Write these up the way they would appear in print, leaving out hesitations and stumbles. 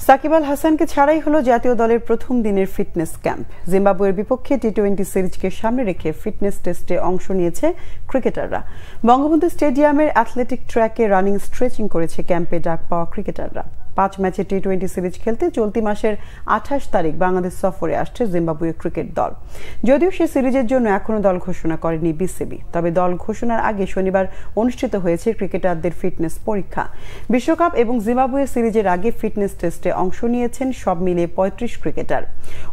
সাকিব আল হাসানকে ছাড়াই হলো জাতীয় দলের প্রথম দিনের ফিটনেস ক্যাম্প। জিম্বাবুয়ের বিপক্ষে টি-20 সিরিজকে সামনে রেখে ফিটনেস টেস্টে অংশ নিয়েছে ক্রিকেটাররা। বঙ্গবন্ধু স্টেডিয়ামের অ্যাথলেটিক ট্র্যাকে রানিং স্ট্রেচিং করেছে ক্যাম্পে ডাক পাওয়া ক্রিকেটাররা। 5 ম্যাচে টি-20 সিরিজ খেলতে চলতি মাসের 28 তারিখ বাংলাদেশ সফরে আসছে জিম্বাবুয়ে ক্রিকেট দল। যদিও সে সিরিজের জন্য এখনো দল ঘোষণা করেনি বিসিবি, তবে দল ঘোষণার আগে শনিবার অনুষ্ঠিত হয়েছে ক্রিকেটারদের ফিটনেস পরীক্ষা। বিশ্বকাপ এবং জিম্বাবুয়ে সিরিজের আগে ফিটনেস টেস্টে অংশ নিয়েছেন সব মিলিয়ে 35 ক্রিকেটার।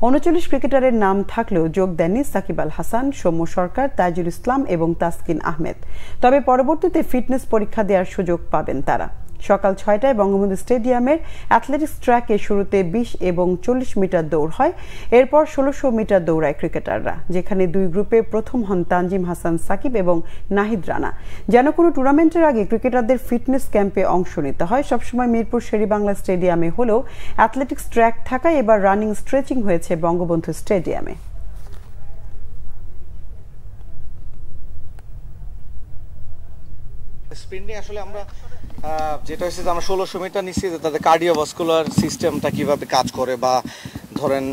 39 ক্রিকেটারের নাম থাকলেও যোগ দেননি সাকিব আল হাসান, সৌম্য সরকার, তাইজুল ইসলাম এবং তাসকিন আহমেদ। তবে পরবর্তীতে ফিটনেস পরীক্ষা দেওয়ার সুযোগ পাবেন তারা। সকাল 6টায় বঙ্গবন্ধু স্টেডিয়ামের অ্যাথলেটিক্স ট্র্যাকে শুরুতে 20 এবং 40 মিটার দৌড় হয়। এরপর 1600 মিটার দৌড়ায় ক্রিকেটাররা, যেখানে দুই গ্রুপে প্রথম হন তানজিম হাসান সাকিব এবং নাহিদ রানা। যেন কোনো টুর্নামেন্টের আগে ক্রিকেটারদের ফিটনেস ক্যাম্পে অংশ নিতে হয়। সবসময় মিরপুর শেরেবাংলা স্টেডিয়ামে হলেও অ্যাথলেটিক্স ট্র্যাক থাকায় এবার রানিং স্ট্রেচিং হয়েছে বঙ্গবন্ধু স্টেডিয়ামে। স্প্রিন্ট নিয়ে আসলে আমরা যেটা হচ্ছে যে আমরা 1600 মিটার নিচ্ছি, তাদের কার্ডিওভাস্কুলার সিস্টেমটা কিভাবে কাজ করে বা ধরেন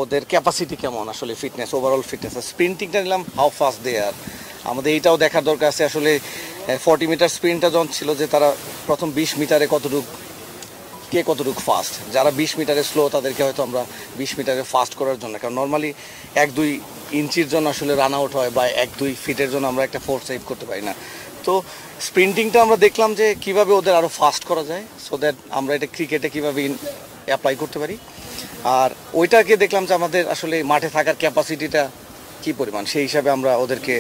ওদের ক্যাপাসিটি কেমন, আসলে ফিটনেস, ওভারঅল ফিটনেস। স্প্রিন্টিংটা নিলাম হাউ ফাস্ট দে আর। আমাদের এইটাও দেখার দরকার আছে আসলে 40 মিটার স্প্রিন্টটা যখন ছিল যে তারা প্রথম 20 মিটারে কতটুকু ফাস্ট। যারা 20 মিটারে স্লো তাদেরকে হয়তো আমরা 20 মিটারে ফাস্ট করার জন্য, কারণ নর্মালি 1-2 ইঞ্চির জন্য আসলে রান আউট হয় বা 1-2 ফিটের জন্য আমরা একটা ফোর্স সেভ করতে পারি না। তো স্প্রিন্টিংটা আমরা দেখলাম যে কিভাবে ওদের আরও ফাস্ট করা যায়, সো দ্যাট আমরা এটা ক্রিকেটে কীভাবে অ্যাপ্লাই করতে পারি। আর ওইটাকে দেখলাম যে আমাদের আসলে মাঠে থাকার ক্যাপাসিটিটা কী পরিমাণ, সেই হিসাবে আমরা ওদেরকে